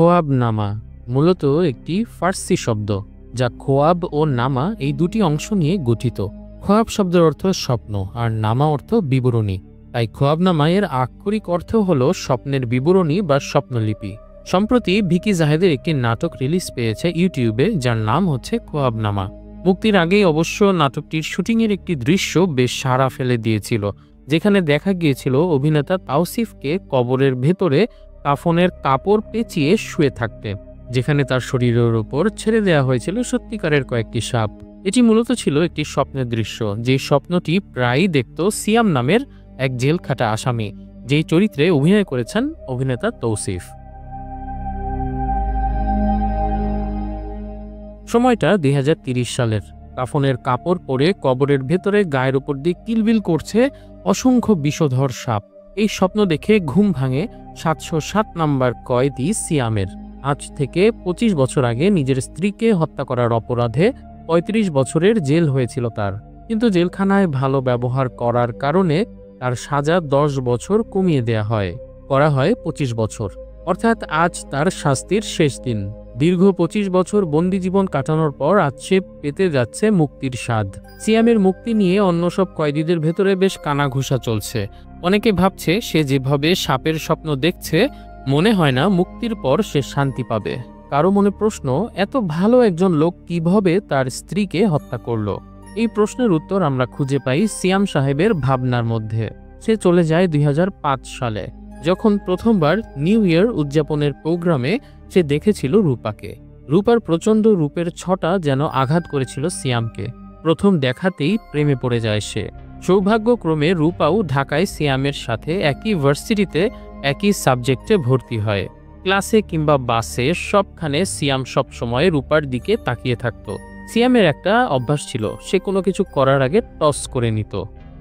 খোয়াবনামা মূলত একটি ফার্সি শব্দ যা খোয়াব ও নামা এই দুটি অংশ নিয়ে গঠিত। খোয়াব শব্দের অর্থ স্বপ্ন আর নামা অর্থ বিবরণী। তাই খোয়াবনামা এর আক্ষরিক অর্থ হল স্বপ্নের বিবরণী বা স্বপ্নলিপি। সম্প্রতি ভিকি জাহেদের একটি নাটক রিলিজ পেয়েছে ইউটিউবে, যার নাম হচ্ছে খোয়াবনামা। মুক্তির আগেই অবশ্য নাটকটির শুটিংয়ের একটি দৃশ্য বেশ সাড়া ফেলে দিয়েছিল, যেখানে দেখা গিয়েছিল অভিনেতা তাওসিফকে কবরের ভেতরে কাফনের কাপড় পেঁচিয়ে শুয়ে থাকতে, যেখানে তার শরীরের উপর ছেড়ে দেওয়া হয়েছিল সত্যিকারের কয়েকটি সাপ। এটি মূলত ছিল একটি স্বপ্নের দৃশ্য, যে স্বপ্নটি প্রায়ই দেখত সিয়াম নামের এক জেলখাটা আসামি, যেই চরিত্রে অভিনয় করেছেন অভিনেতা তৌসিফ। সময়টা ২০৩০ সালের। কাফনের কাপড় পরে কবরের ভেতরে গায়ের উপর দিয়ে কিলবিল করছে অসংখ্য বিষধর সাপ। এই স্বপ্ন দেখে ঘুম ভাঙে ৭০৭ নাম্বার কয়েদি সিয়ামের। আজ থেকে ২৫ বছর আগে নিজের স্ত্রীকে হত্যা করার অপরাধে ৩৫ বছরের জেল হয়েছিল তার, কিন্তু জেলখানায় ভালো ব্যবহার করার কারণে তার সাজা ১০ বছর কমিয়ে দেয়া হয়, করা হয় ২৫ বছর। অর্থাৎ আজ তার শাস্তির শেষ দিন। দীর্ঘ ২৫ বছর বন্দি জীবন কাটানোর পর আজ সে পেতে যাচ্ছে মুক্তির স্বাদ। সিয়ামের মুক্তি নিয়ে অন্য সব কয়েদিদের ভেতরে বেশ কানাঘুষা চলছে। অনেকে ভাবছে সে যেভাবে সাপের স্বপ্ন দেখছে, মনে হয় না মুক্তির পর সে শান্তি পাবে। কারো মনে প্রশ্ন, এত ভালো একজন লোক কিভাবে তার স্ত্রীকে হত্যা করলো? এই প্রশ্নের উত্তর আমরা খুঁজে পাই সিয়াম সাহেবের ভাবনার মধ্যে। সে চলে যায় ২০০৫ সালে, যখন প্রথমবার নিউ ইয়ার উদযাপনের প্রোগ্রামে সে দেখেছিল রূপাকে। রূপার প্রচণ্ড রূপের ছটা যেন আঘাত করেছিল সিয়ামকে। প্রথম দেখাতেই প্রেমে পড়ে যায় সে। সৌভাগ্যক্রমে রূপাও ঢাকায় সিয়ামের সাথে একই ভার্সিটিতে একই সাবজেক্টে ভর্তি হয়। ক্লাসে কিংবা বাসে সবখানে সিয়াম সব সময় রূপার দিকে তাকিয়ে থাকত। সিয়ামের একটা অভ্যাস ছিল, সে কোনো কিছু করার আগে টস করে নিত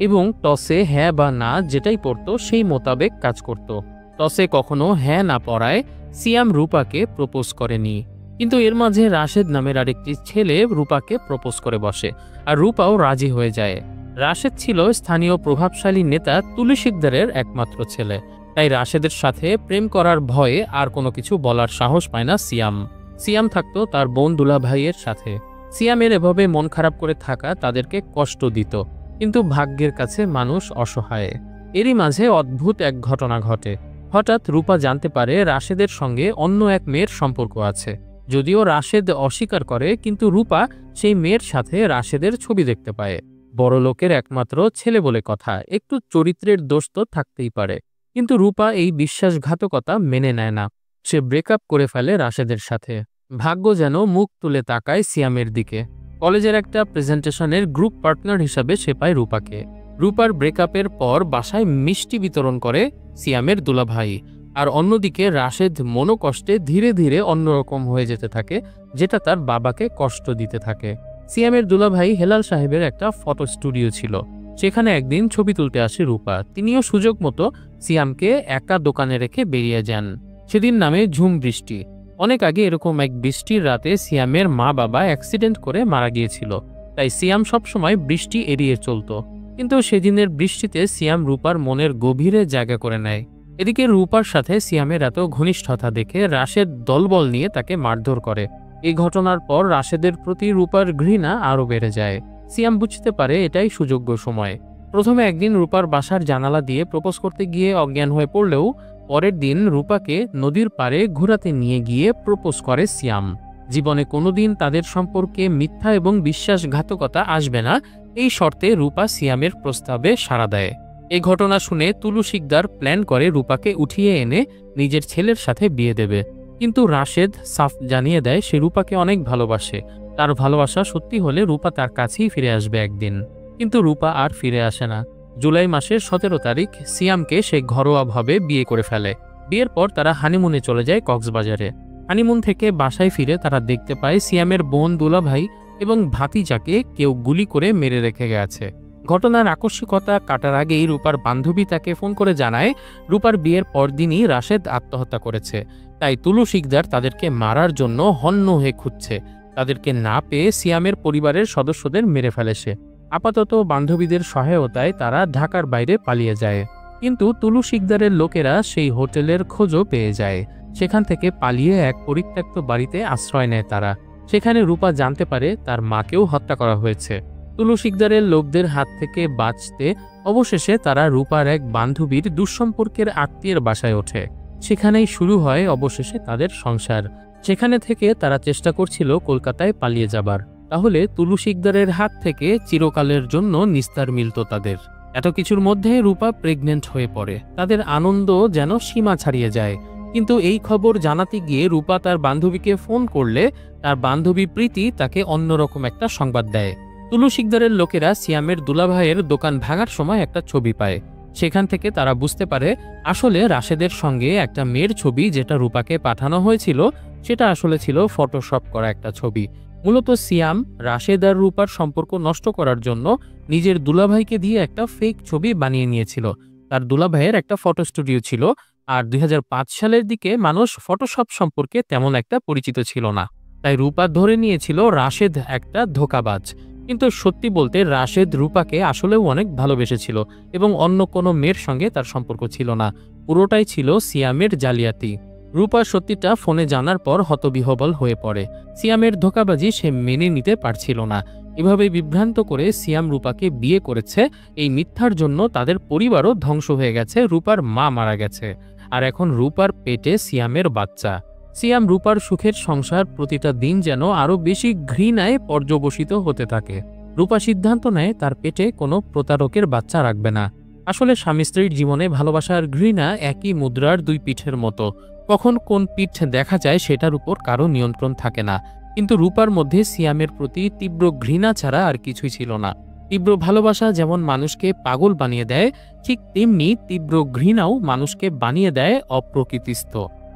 এবং টসে হ্যাঁ বা না যেটাই পড়তো সেই মোতাবেক কাজ করত। টসে কখনো হ্যাঁ না পড়ায় সিয়াম রূপাকে প্রপোজ করেনি, কিন্তু এর মাঝে রাশেদ নামের আরেকটি ছেলে রূপাকে প্রপোজ করে বসে, আর রূপাও রাজি হয়ে যায়। রাশেদ ছিল স্থানীয় প্রভাবশালী নেতা তুলু শিকদারের একমাত্র ছেলে, তাই রাশেদের সাথে প্রেম করার ভয়ে আর কোনো কিছু বলার সাহস পায় না সিয়াম। সিয়াম থাকতো তার বোন দুলা ভাইয়ের সাথে। সিয়ামের এভাবে মন খারাপ করে থাকা তাদেরকে কষ্ট দিত, কিন্তু ভাগ্যের কাছে মানুষ অসহায়। এরই মাঝে অদ্ভুত এক ঘটনা ঘটে। হঠাৎ রূপা জানতে পারে রাশেদের সঙ্গে অন্য এক মেয়ের সম্পর্ক আছে। যদিও রাশেদ অস্বীকার করে, কিন্তু রূপা সেই মেয়ের সাথে রাশেদের ছবি দেখতে পায়। বড় লোকের একমাত্র ছেলে বলে কথা, একটু চরিত্রের দোষ তো থাকতেই পারে। কিন্তু রূপা এই বিশ্বাসঘাতকতা মেনে নেয় না। সে ব্রেকআপ করে ফেলে রাশেদের সাথে। ভাগ্য যেন মুখ তুলে তাকায় সিয়ামের দিকে। কলেজের একটা প্রেজেন্টেশনের গ্রুপ পার্টনার হিসাবে সে পায় রূপাকে। রূপার ব্রেকআপের পর বাসায় মিষ্টি বিতরণ করে সিয়ামের দুলাভাই, আর অন্যদিকে রাশেদ মনোকষ্টে ধীরে ধীরে অন্যরকম হয়ে যেতে থাকে, যেটা তার বাবাকে কষ্ট দিতে থাকে। সিয়ামের দুলাভাই হেলাল সাহেবের একটা ফটো স্টুডিও ছিল, সেখানে একদিন ছবি তুলতে আসে রূপা। তিনিও সুযোগ মতো সিয়ামকে একা দোকানে রেখে বেরিয়ে যান। সেদিন নামে ঝুম বৃষ্টি। অনেক আগে এরকম এক বৃষ্টির রাতে সিয়ামের মা বাবা অ্যাক্সিডেন্ট করে মারা গিয়েছিল, তাই সিয়াম সবসময় বৃষ্টি এড়িয়ে চলত। কিন্তু সেদিনের বৃষ্টিতে সিয়াম রূপার মনের গভীরে জায়গা করে নেয়। এদিকে রূপার সাথে সিয়ামের এত ঘনিষ্ঠতা দেখে রাশেদ দলবল নিয়ে তাকে মারধর করে। এই ঘটনার পর রাশেদের প্রতি রূপার ঘৃণা আরও বেড়ে যায়। সিয়াম বুঝতে পারে এটাই সুযোগ্য সময়। প্রথমে একদিন রূপার বাসার জানালা দিয়ে প্রপোজ করতে গিয়ে অজ্ঞান হয়ে পড়লেও পরের দিন রূপাকে নদীর পাড়ে ঘোরাতে নিয়ে গিয়ে প্রপোজ করে সিয়াম। জীবনে কোনোদিন তাদের সম্পর্কে মিথ্যা এবং বিশ্বাসঘাতকতা আসবে না, এই শর্তে রূপা সিয়ামের প্রস্তাবে সাড়া দেয়। এই ঘটনা শুনে তুলু শিকদার প্ল্যান করে রূপাকে উঠিয়ে এনে নিজের ছেলের সাথে বিয়ে দেবে। কিন্তু রাশেদ সাফ জানিয়ে দেয় সে রূপাকে অনেক ভালোবাসে। তার ভালোবাসা সত্যি হলে রূপা তার কাছেই ফিরে আসবে একদিন। কিন্তু রূপা আর ফিরে আসে না। জুলাই মাসের ১৭ তারিখ সিয়ামকে সে ঘরোয়াভাবে বিয়ে করে ফেলে। বিয়ের পর তারা হানিমুনে চলে যায় কক্সবাজারে। হানিমুন থেকে বাসায় ফিরে তারা দেখতে পায় সিয়ামের বোন দুলাভাই এবং ভাতিজাকে কেউ গুলি করে মেরে রেখে গেছে। ঘটনার আকস্মিকতা কাটার আগেই রূপার বান্ধবী তাকে ফোন করে জানায় রূপার বিয়ের পরদিনই রাশেদ আত্মহত্যা করেছে। তাই তুলু শিকদার তাদেরকে মারার জন্য হন্য হয়ে খুঁজছে। তাদেরকে না পেয়ে সিয়ামের পরিবারের সদস্যদের মেরে ফেলে সে। আপাতত বান্ধবীদের সহায়তায় তারা ঢাকার বাইরে পালিয়ে যায়, কিন্তু তুলু শিকদারের লোকেরা সেই হোটেলের খোঁজও পেয়ে যায়। সেখান থেকে পালিয়ে এক পরিত্যক্ত বাড়িতে আশ্রয় নেয় তারা। সেখানে রূপা জানতে পারে তার মাকেও হত্যা করা হয়েছে। তুলু শিকদারের লোকদের হাত থেকে বাঁচতে অবশেষে তারা রূপার এক বান্ধবীর দুঃসম্পর্কের আত্মীয়ের বাসায় ওঠে। সেখানেই শুরু হয় অবশেষে তাদের সংসার। সেখানে থেকে তারা চেষ্টা করছিল কলকাতায় পালিয়ে যাবার, তাহলে তুলু শিকদারের হাত থেকে চিরকালের জন্য নিস্তার মিলত তাদের। এত কিছুর মধ্যে রূপা প্রেগনেন্ট হয়ে পড়ে। তাদের আনন্দ যেন সীমা ছাড়িয়ে যায়। কিন্তু এই খবর জানাতে গিয়ে রূপা তার বান্ধবীকে ফোন করলে তার বান্ধবী প্রীতি তাকে অন্যরকম একটা সংবাদ দেয়। তুলু শিকদারের লোকেরা সিয়ামের দুলাভাইয়ের দোকান ভাঙার সময় একটা ছবি পায়। সেখান থেকে তারা বুঝতে পারে আসলে রাশেদের সঙ্গে একটা মেয়ের ছবি যেটা রূপাকে পাঠানো হয়েছিল সেটা আসলে ছিল ফটোশপ করা একটা ছবি। মূলত সিয়াম রাশেদ আর রূপার সম্পর্ক নষ্ট করার জন্য নিজের দুলাভাইকে দিয়ে একটা ফেক ছবি বানিয়ে নিয়েছিল। তার দুলাভাইয়ের একটা ফটো স্টুডিও ছিল, আর 2005 সালের দিকে মানুষ ফটোশপ সম্পর্কে তেমন একটা পরিচিত ছিল না। তাই রূপা ধরে নিয়েছিল রাশেদ একটা ধোঁকাবাজ। কিন্তু সত্যি বলতে রাশেদ রূপাকে আসলেও অনেক ভালোবেসেছিল এবং অন্য কোনো মেয়ের সঙ্গে তার সম্পর্ক ছিল না। পুরোটাই ছিল সিয়ামের জালিয়াতি। রূপা সত্যিটা ফোনে জানার পর হতবিহ্বল হয়ে পড়ে। সিয়ামের ধোঁকাবাজি সে মেনে নিতে পারছিল না। এভাবে বিভ্রান্ত করে সিয়াম রূপাকে বিয়ে করেছে। এই মিথ্যার জন্য তাদের পরিবারও ধ্বংস হয়ে গেছে। রূপার মা মারা গেছে, আর এখন রূপার পেটে সিয়ামের বাচ্চা। সিয়াম রূপার সুখের সংসার প্রতিটা দিন যেন আরো বেশি ঘৃণায় পর্যবসিত হতে থাকে। রূপা সিদ্ধান্ত নেয় তার পেটে কোনো প্রতারকের বাচ্চা রাখবে না। আসলে স্বামী স্ত্রীর জীবনে ভালোবাসার ঘৃণা একই মুদ্রার দুই পিঠের মতো। কখন কোন পিঠ দেখা যায় সেটার উপর কারো নিয়ন্ত্রণ থাকে না। কিন্তু রূপার মধ্যে সিয়ামের প্রতি তীব্র ঘৃণা ছাড়া আর কিছুই ছিল না। তীব্র ভালোবাসা যেমন মানুষকে পাগল বানিয়ে দেয়, ঠিক তেমনি তীব্র ঘৃণাও মানুষকে বানিয়ে দেয় অপ্রকৃতিস্থ।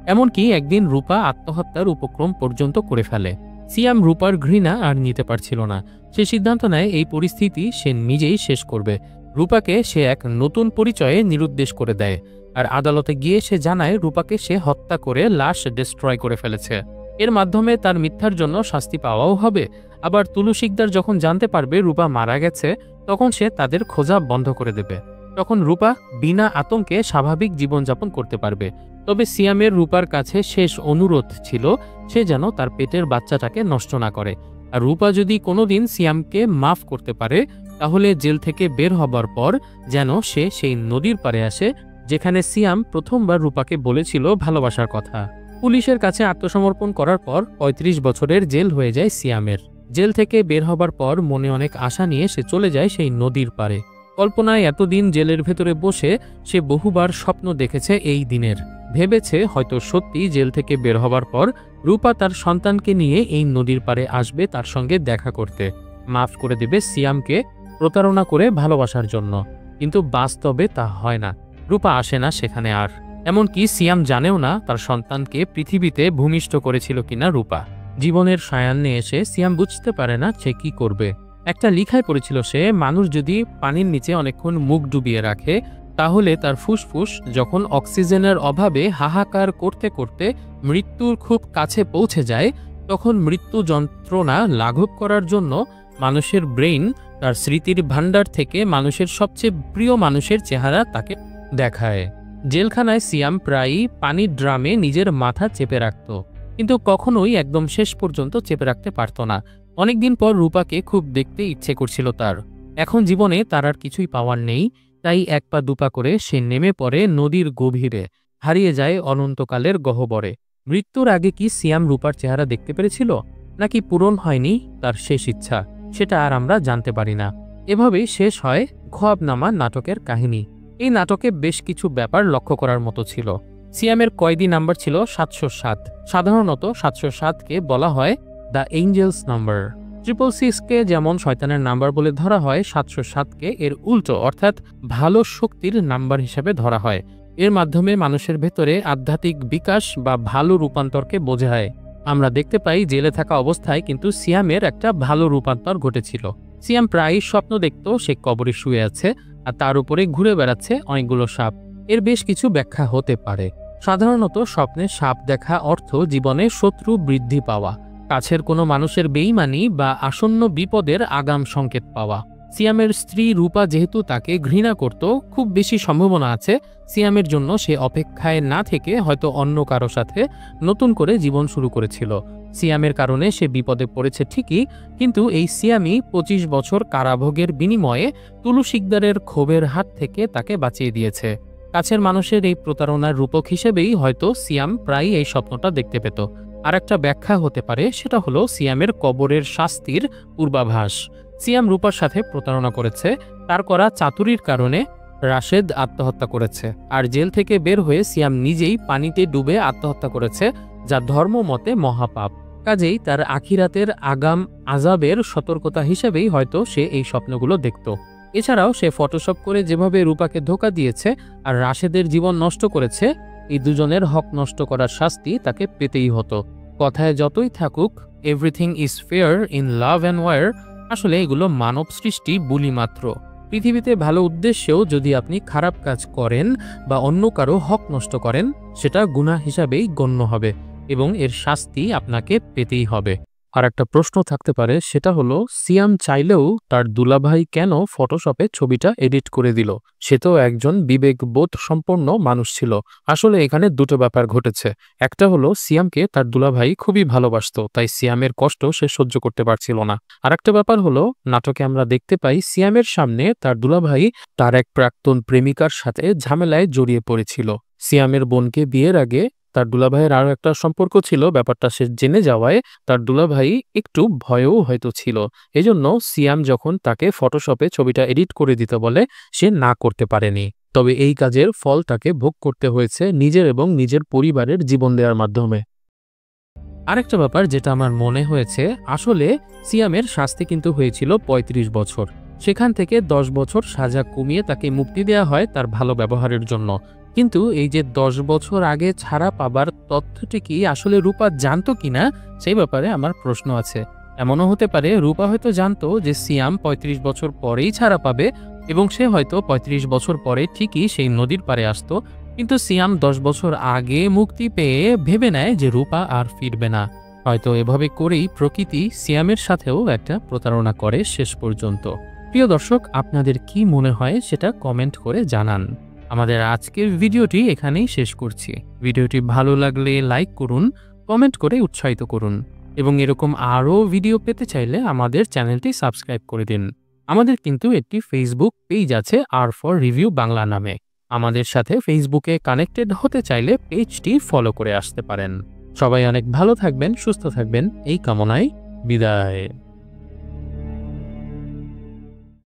এমনকি একদিন রূপা আত্মহত্যার উপক্রম পর্যন্ত করে ফেলে। সিয়াম রূপার ঘৃণা আর নিতে পারছিল না। সে সিদ্ধান্ত নেয় এই পরিস্থিতি সে নিজেই শেষ করবে। রূপাকে সে এক নতুন পরিচয়ে নিরুদ্দেশ করে দেয়, আর আদালতে গিয়ে সে জানায় রূপাকে সে হত্যা করে লাশ ডিস্ট্রয় করে ফেলেছে। এর মাধ্যমে তার মিথ্যার জন্য শাস্তি পাওয়াও হবে। আবার তুলু শিকদার যখন জানতে পারবে রূপা মারা গেছে, তখন সে তাদের খোঁজা বন্ধ করে দেবে। তখন রূপা বিনা আতঙ্কে স্বাভাবিক জীবনযাপন করতে পারবে। তবে সিয়ামের রূপার কাছে শেষ অনুরোধ ছিল সে যেন তার পেটের বাচ্চাটাকে নষ্ট না করে। আর রূপা যদি কোনোদিন সিয়ামকে মাফ করতে পারে, তাহলে জেল থেকে বের হবার পর যেন সে সেই নদীর পাড়ে আসে যেখানে সিয়াম প্রথমবার রূপাকে বলেছিল ভালোবাসার কথা। পুলিশের কাছে আত্মসমর্পণ করার পর 35 বছরের জেল হয়ে যায় সিয়ামের। জেল থেকে বের হবার পর মনে অনেক আশা নিয়ে সে চলে যায় সেই নদীর পাড়ে। কল্পনায় এতদিন জেলের ভেতরে বসে সে বহুবার স্বপ্ন দেখেছে এই দিনের। ভেবেছে হয়তো সত্যি জেল থেকে বের হবার পর রূপা তার সন্তানকে নিয়ে এই নদীর পাড়ে আসবে তার সঙ্গে দেখা করতে, মাফ করে দেবে সিয়ামকে প্রতারণা করে ভালোবাসার জন্য। কিন্তু বাস্তবে তা হয় না। রূপা আসে না সেখানে আর। এমনকি সিয়াম জানেও না তার সন্তানকে পৃথিবীতে ভূমিষ্ঠ করেছিল কিনা রূপা। জীবনের সায়ান্নে এসে সিয়াম বুঝতে পারে না সে কি করবে। একটা লিখায় পড়েছিল সে, মানুষ যদি পানির নিচে অনেকক্ষণ মুখ ডুবিয়ে রাখে তাহলে তার ফুসফুস যখন অক্সিজেনের অভাবে হাহাকার করতে করতে মৃত্যুর খুব কাছে পৌঁছে যায়, তখন মৃত্যু যন্ত্রণা লাঘব করার জন্য মানুষের ব্রেইন তার স্মৃতির ভাণ্ডার থেকে মানুষের সবচেয়ে প্রিয় মানুষের চেহারা তাকে দেখায়। জেলখানায় সিয়াম প্রায়ই পানির ড্রামে নিজের মাথা চেপে রাখত, কিন্তু কখনোই একদম শেষ পর্যন্ত চেপে রাখতে পারত না। অনেকদিন পর রূপাকে খুব দেখতে ইচ্ছে করছিল তার। এখন জীবনে তার আর কিছুই পাওয়ার নেই, তাই এক পা দুপা করে সে নেমে পড়ে নদীর গভীরে, হারিয়ে যায় অনন্তকালের গহ্বরে। মৃত্যুর আগে কি সিয়াম রূপার চেহারা দেখতে পেরেছিল, নাকি পূরণ হয়নি তার শেষ ইচ্ছা, সেটা আর আমরা জানতে পারি না। এভাবেই শেষ হয় খোয়াবনামা নাটকের কাহিনী। এই নাটকে বেশ কিছু ব্যাপার লক্ষ্য করার মতো ছিল। সিয়ামের কয়েদি নাম্বার ছিল 707। সাধারণত 707কে বলা হয় দ্য এঞ্জেলস নাম্বার। 666কে যেমন শয়তানের নাম্বার বলে ধরা হয়, 707কে এর উল্টো অর্থাৎ ভালো শক্তির নাম্বার হিসেবে ধরা হয়। এর মাধ্যমে মানুষের ভেতরে আধ্যাত্মিক বিকাশ বা ভালো রূপান্তরকে বোঝায়। আমরা দেখতে পাই জেলে থাকা অবস্থায় কিন্তু সিয়ামের একটা ভালো রূপান্তর ঘটেছিল। সিয়াম প্রায়ই স্বপ্ন দেখত সে কবরে শুয়ে আছে আর তার উপরে ঘুরে বেড়াচ্ছে অনেকগুলো সাপ। এর বেশ কিছু ব্যাখ্যা হতে পারে। সাধারণত স্বপ্নে সাপ দেখা অর্থ জীবনে শত্রু বৃদ্ধি পাওয়া, কাছের কোনো মানুষের বেইমানি বা আসন্ন বিপদের আগাম সংকেত পাওয়া। সিয়ামের স্ত্রী রূপা যেহেতু তাকে ঘৃণা করত, খুব বেশি সম্ভাবনা আছে সিয়ামের জন্য সে অপেক্ষায় না থেকে হয়তো অন্য কারো সাথে নতুন করে জীবন শুরু করেছিল। সিয়ামের কারণে সে বিপদে পড়েছে ঠিকই, কিন্তু এই সিয়ামই 25 বছর কারাভোগের বিনিময়ে তুলু শিকদারের ক্ষোভের হাত থেকে তাকে বাঁচিয়ে দিয়েছে। কাছের মানুষের এই প্রতারণার রূপক হিসেবেই হয়তো সিয়াম প্রায়ই এই স্বপ্নটা দেখতে পেত। আর একটা ব্যাখ্যা হতে পারে, সেটা হলো সিয়ামের কবরের শাস্তির পূর্বাভাস। সিয়াম রূপার সাথে প্রতারণা করেছে, তার করা চাতুরির কারণে রাশেদ আত্মহত্যা করেছে, আর জেল থেকে বের হয়ে সিয়াম নিজেই পানিতে ডুবে আত্মহত্যা করেছে, যা ধর্ম মতে মহাপাপ। কাজেই তার আখিরাতের আগাম আযাবের সতর্কতা হিসেবেই হয়তো সে এই স্বপ্নগুলো দেখত। এছাড়াও সে ফটোশপ করে যেভাবে রূপাকে ধোঁকা দিয়েছে আর রাশেদের জীবন নষ্ট করেছে, এই দুজনের হক নষ্ট করার শাস্তি তাকে পেতেই হতো। কথায় যতই থাকুক everything is fair in love and war, আসলে এগুলো মানব সৃষ্টি বুলি মাত্র। পৃথিবীতে ভালো উদ্দেশ্যেও যদি আপনি খারাপ কাজ করেন বা অন্য কারো হক নষ্ট করেন, সেটা গুনাহ হিসাবেই গণ্য হবে এবং এর শাস্তি আপনাকে পেতেই হবে। আর একটা প্রশ্ন থাকতে পারে, সেটা হলো সিয়াম চাইলেও তার দুলাভাই কেন ফটোশপে ছবিটা এডিট করে দিল? সে তো একজন বিবেকবোধ সম্পন্ন মানুষ ছিল। আসলে এখানে দুটো ব্যাপার ঘটেছে। একটা হলো সিয়ামকে তার দুলাভাই খুবই ভালোবাসতো, তাই সিয়ামের কষ্ট সে সহ্য করতে পারছিল না। আর একটা ব্যাপার হলো, নাটকে আমরা দেখতে পাই সিয়ামের সামনে তার দুলাভাই তার এক প্রাক্তন প্রেমিকার সাথে ঝামেলায় জড়িয়ে পড়েছিল। সিয়ামের বোনকে বিয়ের আগে তার দুলাভাইয়ের আরও একটা সম্পর্ক ছিল, ব্যাপারটা সে জেনে যাওয়ায় তার দুলাভাই একটু ভয়েও হয়তো ছিল। এজন্য সিয়াম যখন তাকে ফটোশপে ছবিটা এডিট করে দিতে বলে, সে না করতে পারেনি। তবে এই কাজের ফল তাকে ভোগ করতে হয়েছে নিজের এবং নিজের পরিবারের জীবন দেওয়ার মাধ্যমে। আরেকটা ব্যাপার যেটা আমার মনে হয়েছে, আসলে সিয়ামের শাস্তি কিন্তু হয়েছিল 35 বছর। সেখান থেকে 10 বছর সাজা কমিয়ে তাকে মুক্তি দেওয়া হয় তার ভালো ব্যবহারের জন্য। কিন্তু এই যে 10 বছর আগে ছাড়া পাবার তথ্যটি কি আসলে রূপা জানতো কিনা, সেই ব্যাপারে আমার প্রশ্ন আছে। এমনও হতে পারে রূপা হয়তো জানতো যে সিয়াম 35 বছর পরেই ছাড়া পাবে এবং সে হয়তো 35 বছর পরে ঠিকই সেই নদীর পাড়ে আসতো, কিন্তু সিয়াম 10 বছর আগে মুক্তি পেয়ে ভেবে নেয় যে রূপা আর ফিরবে না। হয়তো এভাবে করেই প্রকৃতি সিয়ামের সাথেও একটা প্রতারণা করে শেষ পর্যন্ত। প্রিয় দর্শক, আপনাদের কি মনে হয় সেটা কমেন্ট করে জানান। আমাদের আজকের ভিডিওটি এখানেই শেষ করছি। ভিডিওটি ভালো লাগলে লাইক করুন, কমেন্ট করে উৎসাহিত করুন এবং এরকম আরও ভিডিও পেতে চাইলে আমাদের চ্যানেলটি সাবস্ক্রাইব করে দিন। আমাদের কিন্তু একটি ফেসবুক পেজ আছে, আর ফর রিভিউ বাংলা নামে। আমাদের সাথে ফেসবুকে কানেক্টেড হতে চাইলে পেজটি ফলো করে আসতে পারেন। সবাই অনেক ভালো থাকবেন, সুস্থ থাকবেন, এই কামনায় বিদায়।